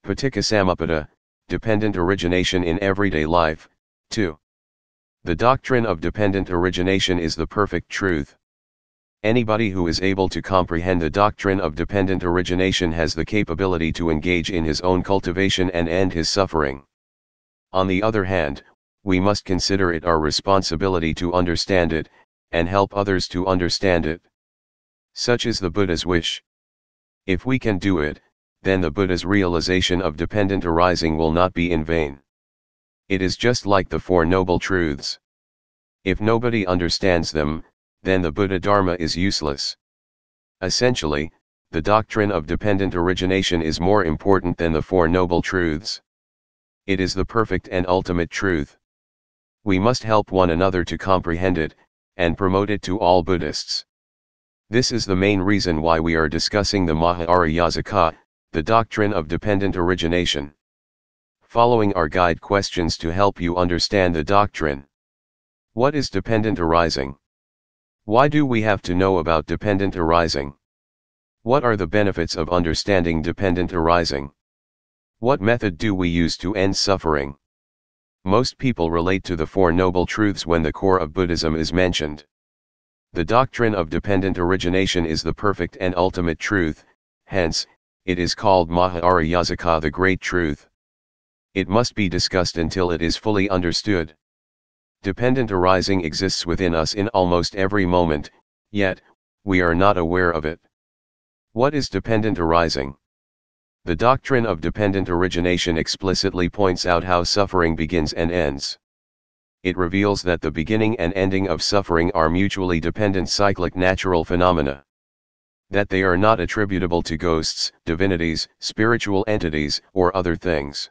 Paticca dependent origination in everyday life. 2. The doctrine of dependent origination is the perfect truth. Anybody who is able to comprehend the doctrine of dependent origination has the capability to engage in his own cultivation and end his suffering. On the other hand, we must consider it our responsibility to understand it, and help others to understand it. Such is the Buddha's wish. If we can do it, then the Buddha's realization of dependent arising will not be in vain. It is just like the Four Noble Truths. If nobody understands them, then the Buddha Dharma is useless. Essentially, the doctrine of dependent origination is more important than the Four Noble Truths. It is the perfect and ultimate truth. We must help one another to comprehend it, and promote it to all Buddhists. This is the main reason why we are discussing the Mahāyāsaka, the doctrine of dependent origination. Following are guide questions to help you understand the doctrine. What is dependent arising? Why do we have to know about dependent arising? What are the benefits of understanding dependent arising? What method do we use to end suffering? Most people relate to the Four Noble Truths when the core of Buddhism is mentioned. The doctrine of dependent origination is the perfect and ultimate truth, hence, it is called Mahāyāsaka, the Great Truth. It must be discussed until it is fully understood. Dependent arising exists within us in almost every moment, yet, we are not aware of it. What is dependent arising? The doctrine of dependent origination explicitly points out how suffering begins and ends. It reveals that the beginning and ending of suffering are mutually dependent cyclic natural phenomena. That they are not attributable to ghosts, divinities, spiritual entities, or other things.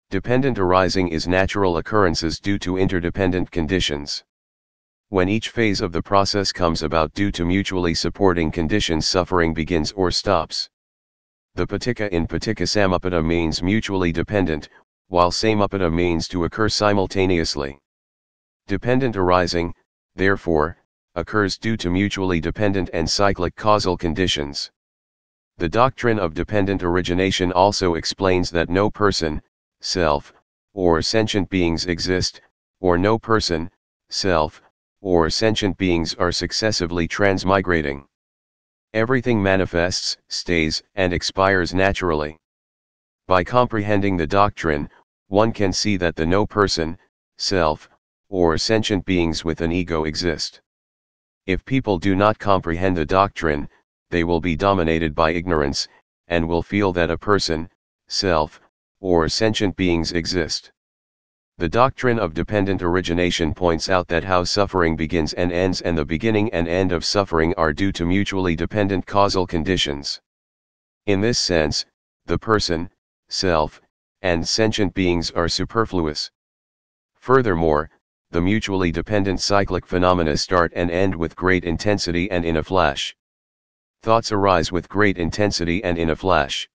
Dependent arising is natural occurrences due to interdependent conditions. When each phase of the process comes about due to mutually supporting conditions, suffering begins or stops. The paticca in Paticca means mutually dependent, while samuppada means to occur simultaneously. Dependent arising, therefore, occurs due to mutually dependent and cyclic causal conditions. The doctrine of dependent origination also explains that no person, self, or sentient beings exist, or no person, self, or sentient beings are successively transmigrating. Everything manifests, stays, and expires naturally. By comprehending the doctrine, one can see that the no person, self, or sentient beings with an ego exist. If people do not comprehend the doctrine, they will be dominated by ignorance, and will feel that a person, self, or sentient beings exist. The doctrine of dependent origination points out that how suffering begins and ends, and the beginning and end of suffering are due to mutually dependent causal conditions. In this sense, the person, self, and sentient beings are superfluous. Furthermore, the mutually dependent cyclic phenomena start and end with great intensity and in a flash. Thoughts arise with great intensity and in a flash.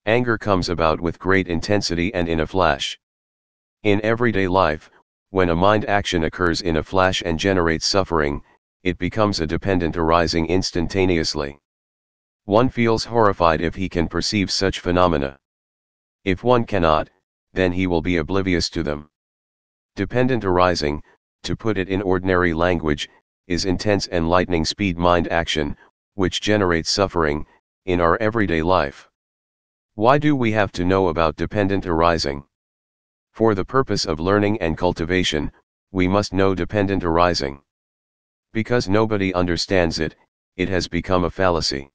Anger comes about with great intensity and in a flash. In everyday life, when a mind action occurs in a flash and generates suffering, it becomes a dependent arising instantaneously. One feels horrified if he can perceive such phenomena. If one cannot, then he will be oblivious to them. Dependent arising, to put it in ordinary language, is intense and lightning speed mind action, which generates suffering, in our everyday life. Why do we have to know about dependent arising? For the purpose of learning and cultivation, we must know dependent arising. Because nobody understands it, it has become a fallacy.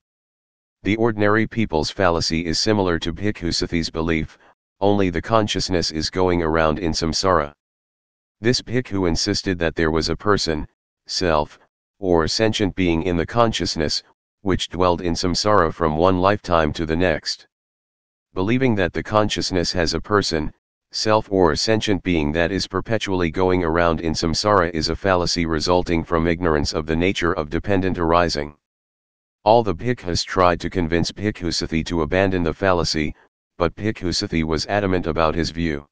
The ordinary people's fallacy is similar to Bhikkhusathī's belief, only the consciousness is going around in samsara. This bhikkhu insisted that there was a person, self, or sentient being in the consciousness, which dwelled in samsara from one lifetime to the next. Believing that the consciousness has a person, self or sentient being that is perpetually going around in samsara is a fallacy resulting from ignorance of the nature of dependent arising. All the bhikkhus tried to convince Bhikkhusathī to abandon the fallacy, but Bhikkhusathī was adamant about his view.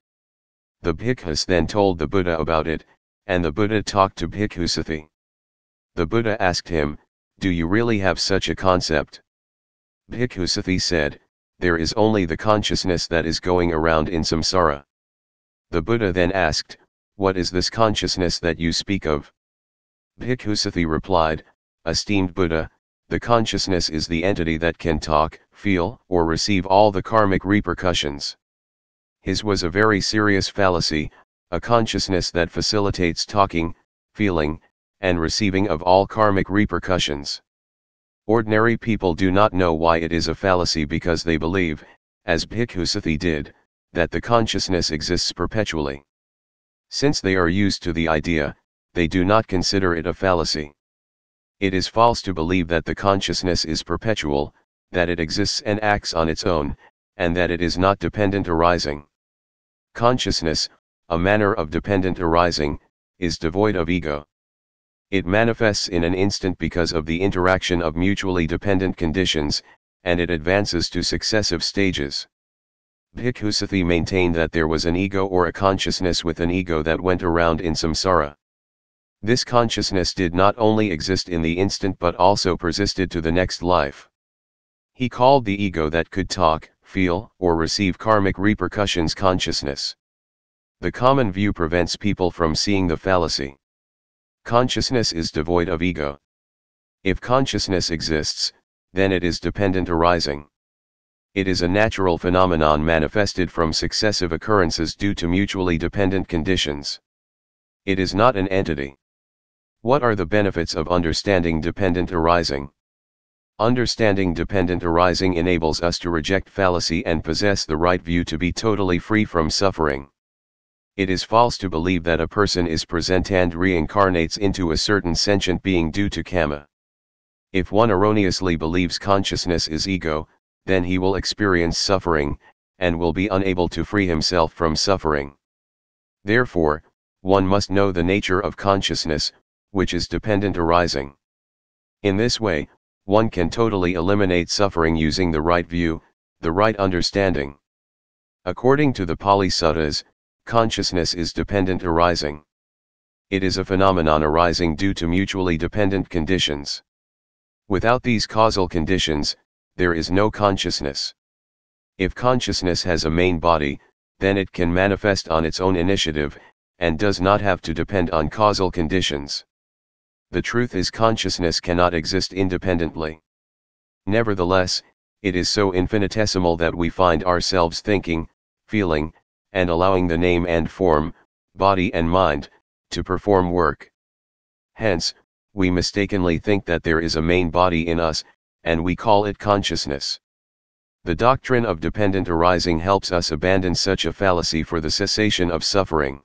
The bhikkhus then told the Buddha about it, and the Buddha talked to Bhikkhusathī. The Buddha asked him, "Do you really have such a concept?" Bhikkhusathī said, there is only the consciousness that is going around in samsara. The Buddha then asked, "What is this consciousness that you speak of?" Bhikkhusathi replied, "Esteemed Buddha, the consciousness is the entity that can talk, feel, or receive all the karmic repercussions." His was a very serious fallacy, a consciousness that facilitates talking, feeling, and receiving of all karmic repercussions. Ordinary people do not know why it is a fallacy because they believe, as Bhikkhusathi did, that the consciousness exists perpetually. Since they are used to the idea, they do not consider it a fallacy. It is false to believe that the consciousness is perpetual, that it exists and acts on its own, and that it is not dependent arising. Consciousness, a manner of dependent arising, is devoid of ego. It manifests in an instant because of the interaction of mutually dependent conditions, and it advances to successive stages. Bhikkhusathi maintained that there was an ego or a consciousness with an ego that went around in samsara. This consciousness did not only exist in the instant but also persisted to the next life. He called the ego that could talk, feel, or receive karmic repercussions consciousness. The common view prevents people from seeing the fallacy. Consciousness is devoid of ego. If consciousness exists, then it is dependent arising. It is a natural phenomenon manifested from successive occurrences due to mutually dependent conditions. It is not an entity. What are the benefits of understanding dependent arising? Understanding dependent arising enables us to reject fallacy and possess the right view to be totally free from suffering. It is false to believe that a person is present and reincarnates into a certain sentient being due to karma. If one erroneously believes consciousness is ego, then he will experience suffering, and will be unable to free himself from suffering. Therefore, one must know the nature of consciousness, which is dependent arising. In this way, one can totally eliminate suffering using the right view, the right understanding. According to the Pali Suttas, consciousness is dependent arising. It is a phenomenon arising due to mutually dependent conditions. Without these causal conditions, there is no consciousness. If consciousness has a main body, then it can manifest on its own initiative, and does not have to depend on causal conditions. The truth is consciousness cannot exist independently. Nevertheless, it is so infinitesimal that we find ourselves thinking, feeling, and allowing the name and form, body and mind, to perform work. Hence, we mistakenly think that there is a main body in us, and we call it consciousness. The doctrine of dependent arising helps us abandon such a fallacy for the cessation of suffering.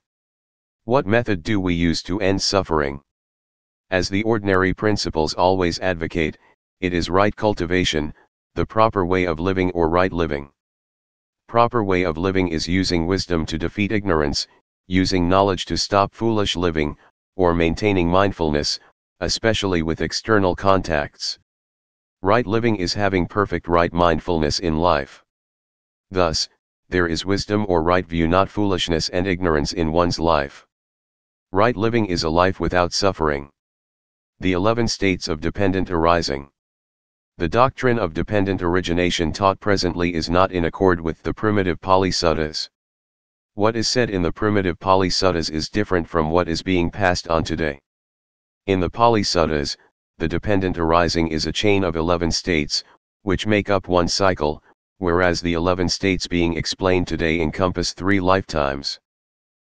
What method do we use to end suffering? As the ordinary principles always advocate, it is right cultivation, the proper way of living or right living. Proper way of living is using wisdom to defeat ignorance, using knowledge to stop foolish living, or maintaining mindfulness, especially with external contacts. Right living is having perfect right mindfulness in life. Thus, there is wisdom or right view, not foolishness and ignorance in one's life. Right living is a life without suffering. The 11 states of dependent arising. The doctrine of dependent origination taught presently is not in accord with the primitive Pali Suttas. What is said in the primitive Pali Suttas is different from what is being passed on today. In the Pali Suttas, the dependent arising is a chain of 11 states, which make up one cycle, whereas the 11 states being explained today encompass 3 lifetimes: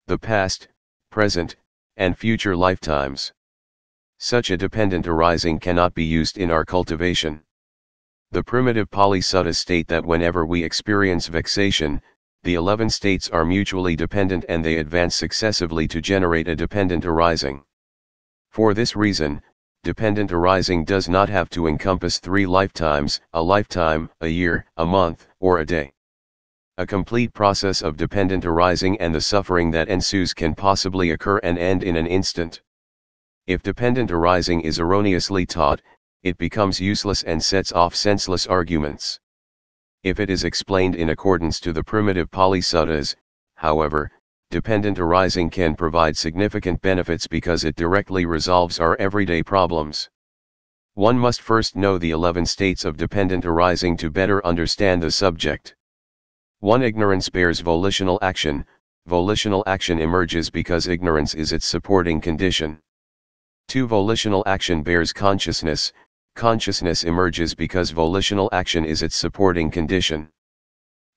the past, present, and future lifetimes. Such a dependent arising cannot be used in our cultivation. The primitive Pali Suttas state that whenever we experience vexation, the 11 states are mutually dependent and they advance successively to generate a dependent arising. For this reason, dependent arising does not have to encompass 3 lifetimes, a lifetime, a year, a month, or a day. A complete process of dependent arising and the suffering that ensues can possibly occur and end in an instant. If dependent arising is erroneously taught, it becomes useless and sets off senseless arguments. If it is explained in accordance to the primitive Pali Suttas, however, dependent arising can provide significant benefits because it directly resolves our everyday problems. One must first know the 11 states of dependent arising to better understand the subject. 1. Ignorance bears volitional action. Volitional action emerges because ignorance is its supporting condition. 2. Volitional action bears consciousness. Consciousness emerges because volitional action is its supporting condition.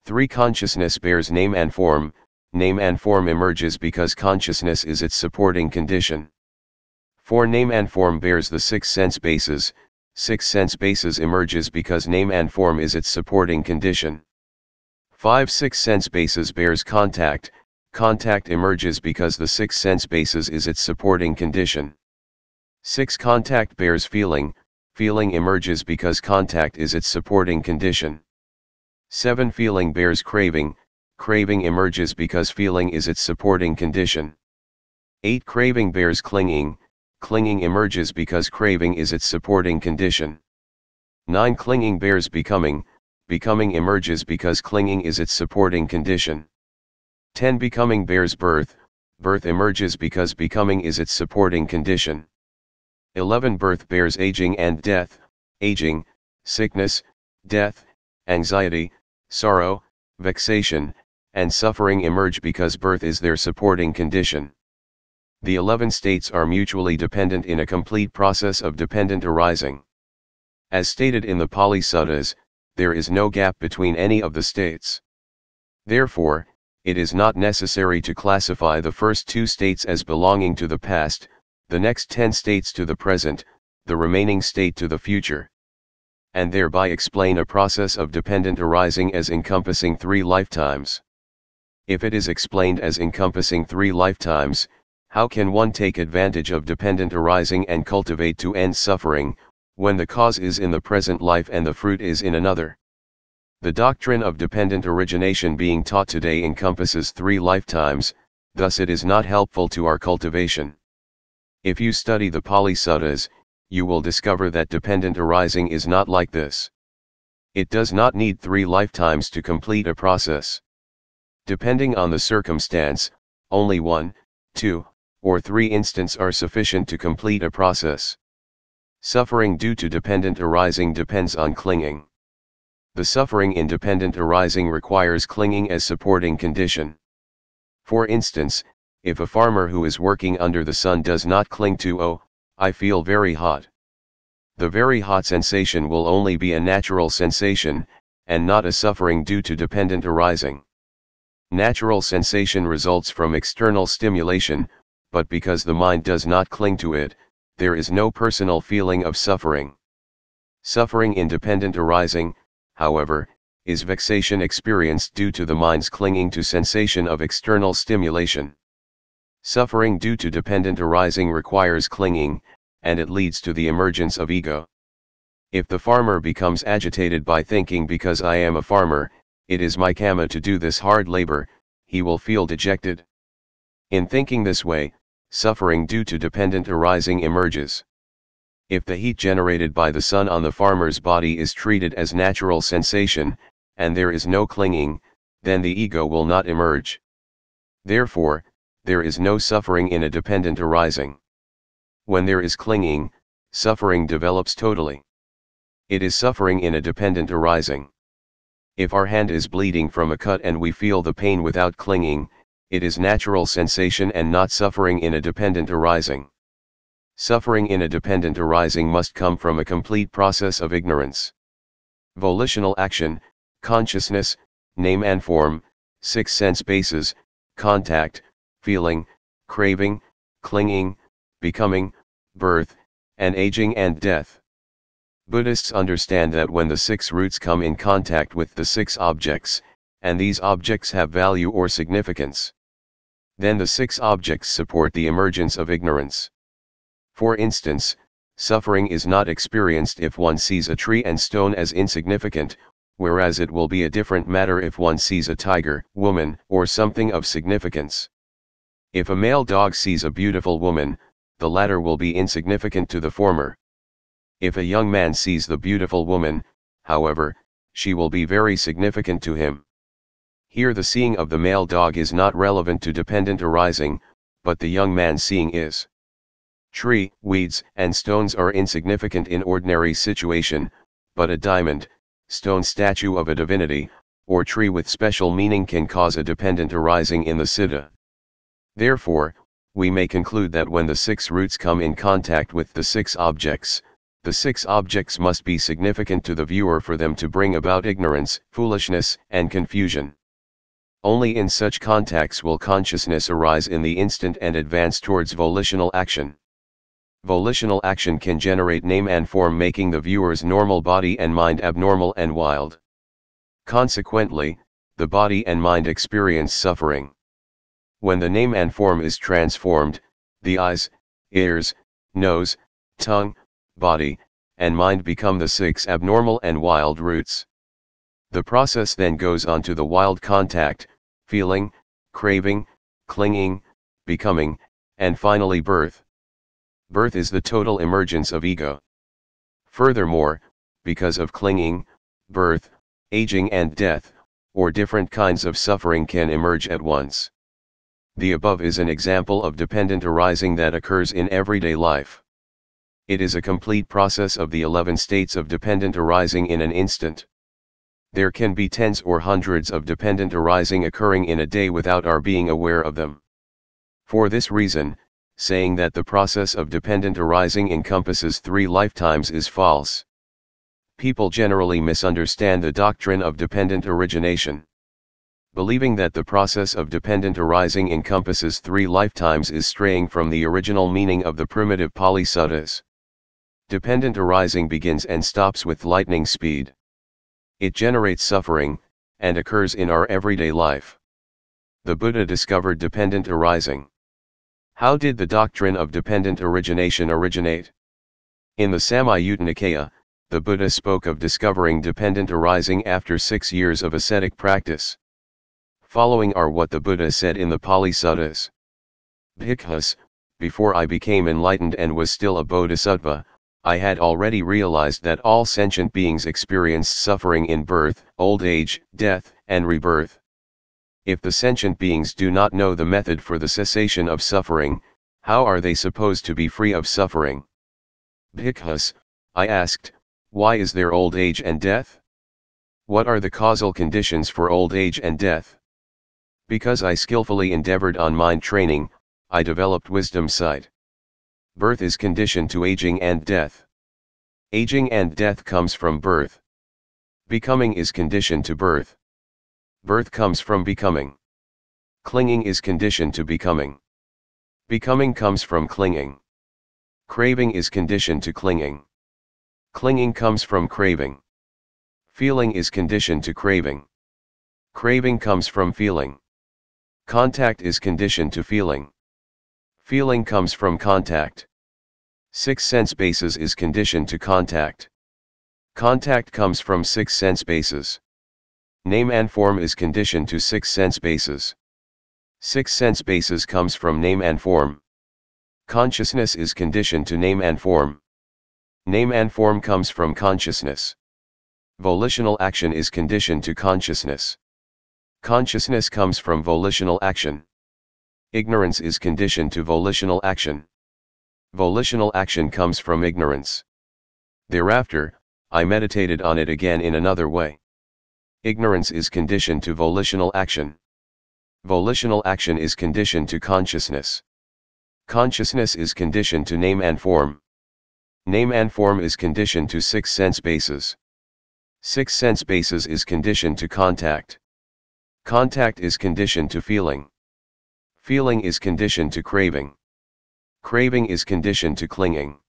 3. Consciousness bears name and form. Name and form emerges because consciousness is its supporting condition. 4. Name and form bears the 6 sense bases. 6 sense bases emerges because name and form is its supporting condition. 5. 6 sense bases bears contact. Contact emerges because the 6 sense bases is its supporting condition. 6. Contact bears feeling. Feeling emerges because contact is its supporting condition. 7. Feeling bears craving. Craving emerges because feeling is its supporting condition. 8. Craving bears clinging. Clinging emerges because craving is its supporting condition. 9. Clinging bears becoming. Becoming emerges because clinging is its supporting condition. 10. Becoming bears birth. Birth emerges because becoming is its supporting condition. 11. Birth bears aging and death. Aging, sickness, death, anxiety, sorrow, vexation, and suffering emerge because birth is their supporting condition. The 11 states are mutually dependent in a complete process of dependent arising. As stated in the Pali Suttas, there is no gap between any of the states. Therefore, it is not necessary to classify the first 2 states as belonging to the past, the next 10 states to the present, the remaining state to the future, and thereby explain a process of dependent arising as encompassing 3 lifetimes. If it is explained as encompassing 3 lifetimes, how can one take advantage of dependent arising and cultivate to end suffering, when the cause is in the present life and the fruit is in another? The doctrine of dependent origination being taught today encompasses 3 lifetimes, thus it is not helpful to our cultivation. If you study the Pali Suttas, you will discover that dependent arising is not like this. It does not need 3 lifetimes to complete a process. Depending on the circumstance, only 1, 2, or 3 instants are sufficient to complete a process. Suffering due to dependent arising depends on clinging. The suffering in dependent arising requires clinging as supporting condition. For instance, if a farmer who is working under the sun does not cling to "oh, I feel very hot," the very hot sensation will only be a natural sensation, and not a suffering due to dependent arising. Natural sensation results from external stimulation, but because the mind does not cling to it, there is no personal feeling of suffering. Suffering in dependent arising, however, is vexation experienced due to the mind's clinging to sensation of external stimulation. Suffering due to dependent arising requires clinging, and it leads to the emergence of ego. If the farmer becomes agitated by thinking, because I am a farmer, it is my karma to do this hard labor, he will feel dejected. In thinking this way, suffering due to dependent arising emerges. If the heat generated by the sun on the farmer's body is treated as natural sensation, and there is no clinging, then the ego will not emerge. Therefore, there is no suffering in a dependent arising. When there is clinging, suffering develops totally. It is suffering in a dependent arising. If our hand is bleeding from a cut and we feel the pain without clinging, it is natural sensation and not suffering in a dependent arising. Suffering in a dependent arising must come from a complete process of ignorance. Volitional action, consciousness, name and form, 6 sense bases, contact, feeling, craving, clinging, becoming, birth, and aging and death. Buddhists understand that when the 6 roots come in contact with the 6 objects, and these objects have value or significance, then the 6 objects support the emergence of ignorance. For instance, suffering is not experienced if one sees a tree and stone as insignificant, whereas it will be a different matter if one sees a tiger, woman, or something of significance. If a male dog sees a beautiful woman, the latter will be insignificant to the former. If a young man sees the beautiful woman, however, she will be very significant to him. Here the seeing of the male dog is not relevant to dependent arising, but the young man seeing is. Tree, weeds, and stones are insignificant in ordinary situation, but a diamond, stone statue of a divinity, or tree with special meaning can cause a dependent arising in the siddha. Therefore, we may conclude that when the 6 roots come in contact with the 6 objects, the 6 objects must be significant to the viewer for them to bring about ignorance, foolishness, and confusion. Only in such contacts will consciousness arise in the instant and advance towards volitional action. Volitional action can generate name and form, making the viewer's normal body and mind abnormal and wild. Consequently, the body and mind experience suffering. When the name and form is transformed, the eyes, ears, nose, tongue, body, and mind become the 6 abnormal and wild roots. The process then goes on to the wild contact, feeling, craving, clinging, becoming, and finally birth. Birth is the total emergence of ego. Furthermore, because of clinging, birth, aging and death, or different kinds of suffering can emerge at once. The above is an example of dependent arising that occurs in everyday life. It is a complete process of the 11 states of dependent arising in an instant. There can be tens or hundreds of dependent arising occurring in a day without our being aware of them. For this reason, saying that the process of dependent arising encompasses 3 lifetimes is false. People generally misunderstand the doctrine of dependent origination. Believing that the process of dependent arising encompasses 3 lifetimes is straying from the original meaning of the primitive Pali Suttas. Dependent arising begins and stops with lightning speed. It generates suffering, and occurs in our everyday life. The Buddha discovered dependent arising. How did the doctrine of dependent origination originate? In the Samyutta Nikaya, the Buddha spoke of discovering dependent arising after 6 years of ascetic practice. Following are what the Buddha said in the Pali Suttas. Bhikkhus, before I became enlightened and was still a bodhisattva, I had already realized that all sentient beings experience suffering in birth, old age, death, and rebirth. If the sentient beings do not know the method for the cessation of suffering, how are they supposed to be free of suffering? Bhikkhus, I asked, why is there old age and death? What are the causal conditions for old age and death? Because I skillfully endeavored on mind training, I developed wisdom sight. Birth is conditioned to aging and death. Aging and death comes from birth. Becoming is conditioned to birth. Birth comes from becoming. Clinging is conditioned to becoming. Becoming comes from clinging. Craving is conditioned to clinging. Clinging comes from craving. Feeling is conditioned to craving. Craving comes from feeling. Contact is conditioned to feeling. Feeling comes from contact. 6 sense bases is conditioned to contact. Contact comes from 6 sense bases. Name and form is conditioned to 6 sense bases. 6 sense bases comes from name and form. Consciousness is conditioned to name and form. Name and form comes from consciousness. Volitional action is conditioned to consciousness. Consciousness comes from volitional action. Ignorance is conditioned to volitional action. Volitional action comes from ignorance. Thereafter, I meditated on it again in another way. Ignorance is conditioned to volitional action. Volitional action is conditioned to consciousness. Consciousness is conditioned to name and form. Name and form is conditioned to 6 sense bases. 6 sense bases is conditioned to contact. Contact is conditioned to feeling. Feeling is conditioned to craving. Craving is conditioned to clinging.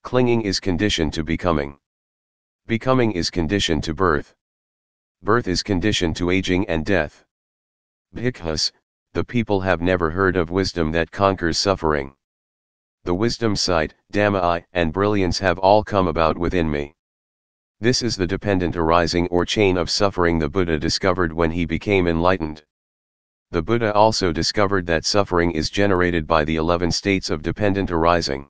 Clinging is conditioned to becoming. Becoming is conditioned to birth. Birth is conditioned to aging and death. Bhikkhus, the people have never heard of wisdom that conquers suffering. The wisdom sight, Dhamma, and brilliance have all come about within me. This is the dependent arising or chain of suffering the Buddha discovered when he became enlightened. The Buddha also discovered that suffering is generated by the 11 states of dependent arising.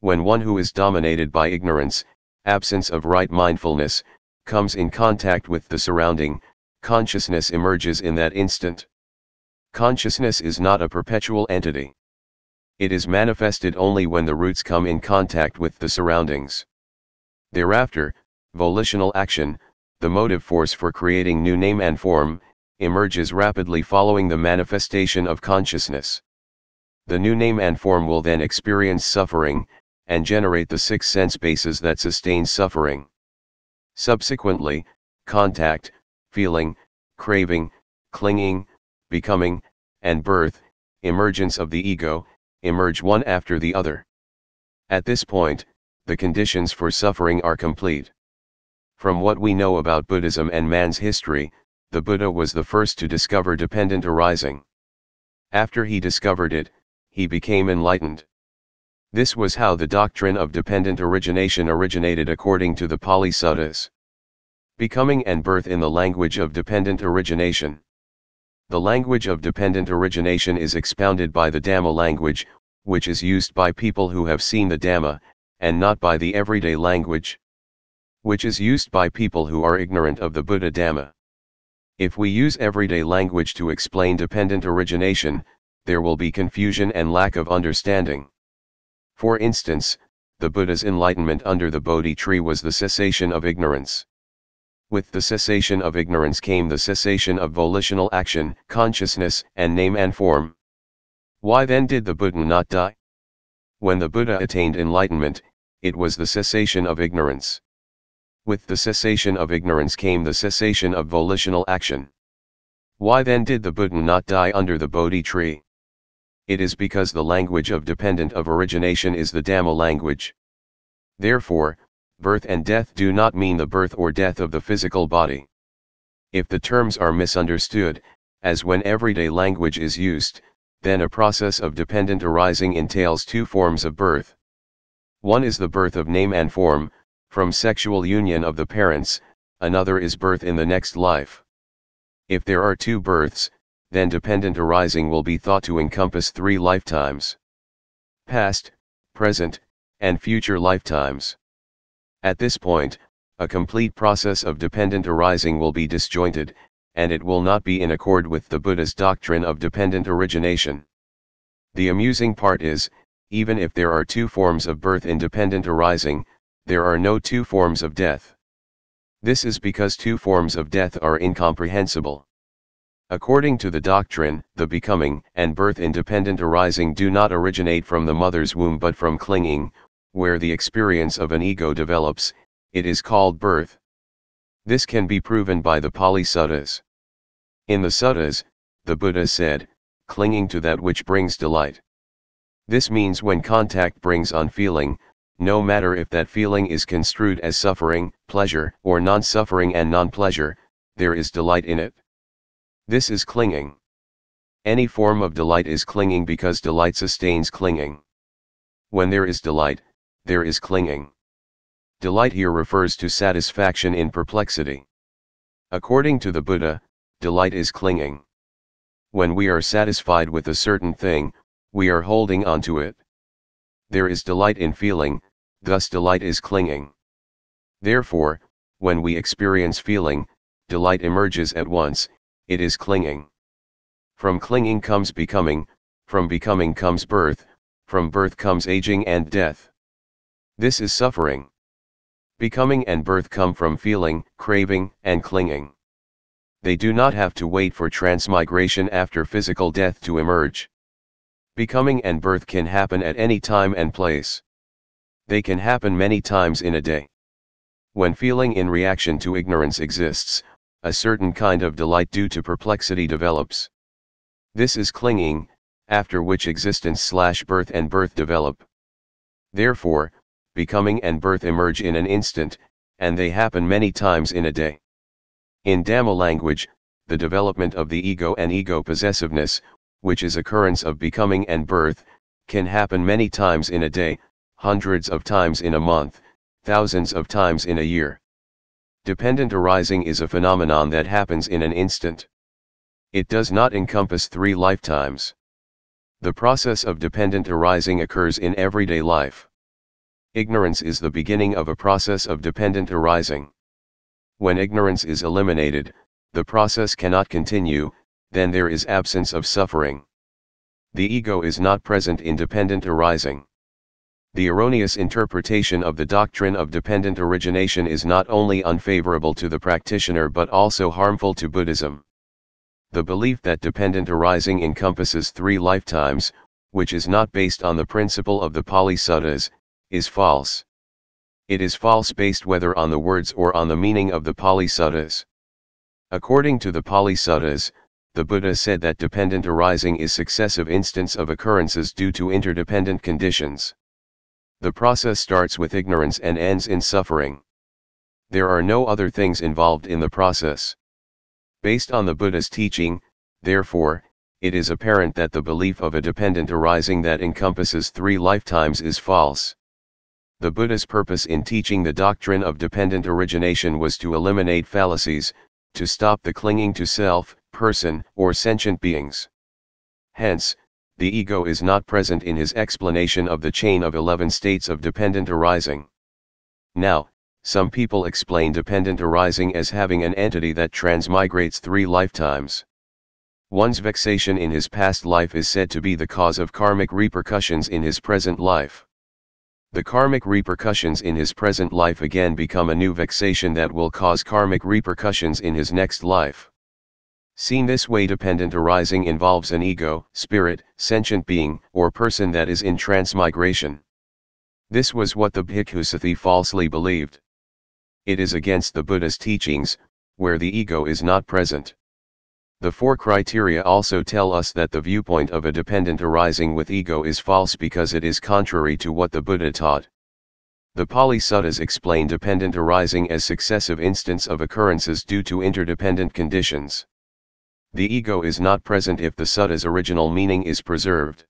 When one who is dominated by ignorance, absence of right mindfulness, comes in contact with the surrounding, consciousness emerges in that instant. Consciousness is not a perpetual entity. It is manifested only when the roots come in contact with the surroundings. Thereafter, volitional action, the motive force for creating new name and form, emerges rapidly following the manifestation of consciousness. The new name and form will then experience suffering, and generate the 6 sense bases that sustain suffering. Subsequently, contact, feeling, craving, clinging, becoming, and birth, emergence of the ego, emerge one after the other. At this point, the conditions for suffering are complete. From what we know about Buddhism and man's history, the Buddha was the first to discover dependent arising. After he discovered it, he became enlightened. This was how the doctrine of dependent origination originated according to the Pali Suttas. Becoming and birth in the language of dependent origination. The language of dependent origination is expounded by the Dhamma language, which is used by people who have seen the Dhamma, and not by the everyday language, which is used by people who are ignorant of the Buddha Dhamma. If we use everyday language to explain dependent origination, there will be confusion and lack of understanding. For instance, the Buddha's enlightenment under the Bodhi tree was the cessation of ignorance. With the cessation of ignorance came the cessation of volitional action, consciousness, and name and form. Why then did the Buddha not die? When the Buddha attained enlightenment, it was the cessation of ignorance. With the cessation of ignorance came the cessation of volitional action. Why then did the Buddha not die under the Bodhi tree? It is because the language of dependent of origination is the Dhamma language. Therefore, birth and death do not mean the birth or death of the physical body. If the terms are misunderstood, as when everyday language is used, then a process of dependent arising entails 2 forms of birth. One is the birth of name and form, from sexual union of the parents, another is birth in the next life. If there are 2 births, then dependent arising will be thought to encompass 3 lifetimes: past, present, and future lifetimes. At this point, a complete process of dependent arising will be disjointed, and it will not be in accord with the Buddha's doctrine of dependent origination. The amusing part is, even if there are 2 forms of birth in dependent arising, there are no 2 forms of death. This is because 2 forms of death are incomprehensible. According to the doctrine, the becoming and birth in dependent arising do not originate from the mother's womb but from clinging, where the experience of an ego develops. It is called birth. This can be proven by the Pali Suttas. In the Suttas, the Buddha said, clinging to that which brings delight. This means when contact brings on feeling, no matter if that feeling is construed as suffering, pleasure, or non-suffering and non-pleasure, there is delight in it. This is clinging. Any form of delight is clinging because delight sustains clinging. When there is delight, there is clinging. Delight here refers to satisfaction in perplexity. According to the Buddha, delight is clinging. When we are satisfied with a certain thing, we are holding on to it. There is delight in feeling, thus delight is clinging. Therefore, when we experience feeling, delight emerges at once, it is clinging. From clinging comes becoming, from becoming comes birth, from birth comes aging and death. This is suffering. Becoming and birth come from feeling, craving, and clinging. They do not have to wait for transmigration after physical death to emerge. Becoming and birth can happen at any time and place. They can happen many times in a day. When feeling in reaction to ignorance exists, a certain kind of delight due to perplexity develops. This is clinging, after which existence/birth and birth develop. Therefore, becoming and birth emerge in an instant, and they happen many times in a day. In Dhamma language, the development of the ego and ego possessiveness, which is occurrence of becoming and birth, can happen many times in a day, hundreds of times in a month, thousands of times in a year. Dependent arising is a phenomenon that happens in an instant. It does not encompass 3 lifetimes. The process of dependent arising occurs in everyday life. Ignorance is the beginning of a process of dependent arising. When ignorance is eliminated, the process cannot continue, then there is absence of suffering. The ego is not present in dependent arising. The erroneous interpretation of the doctrine of dependent origination is not only unfavorable to the practitioner but also harmful to Buddhism. The belief that dependent arising encompasses 3 lifetimes, which is not based on the principle of the Pali Suttas, is false. It is false based whether on the words or on the meaning of the Pali Suttas. According to the Pali Suttas, the Buddha said that dependent arising is successive instance of occurrences due to interdependent conditions. The process starts with ignorance and ends in suffering. There are no other things involved in the process. Based on the Buddha's teaching, therefore, it is apparent that the belief of a dependent arising that encompasses 3 lifetimes is false. The Buddha's purpose in teaching the doctrine of dependent origination was to eliminate fallacies, to stop the clinging to self, person, or sentient beings. Hence, the ego is not present in his explanation of the chain of 11 states of dependent arising. Now, some people explain dependent arising as having an entity that transmigrates 3 lifetimes. One's vexation in his past life is said to be the cause of karmic repercussions in his present life. The karmic repercussions in his present life again become a new vexation that will cause karmic repercussions in his next life. Seen this way, dependent arising involves an ego, spirit, sentient being, or person that is in transmigration. This was what the Bhikkhusathi falsely believed. It is against the Buddha's teachings, where the ego is not present. The 4 criteria also tell us that the viewpoint of a dependent arising with ego is false because it is contrary to what the Buddha taught. The Pali Suttas explain dependent arising as successive instance of occurrences due to interdependent conditions. The ego is not present if the Sutta's original meaning is preserved.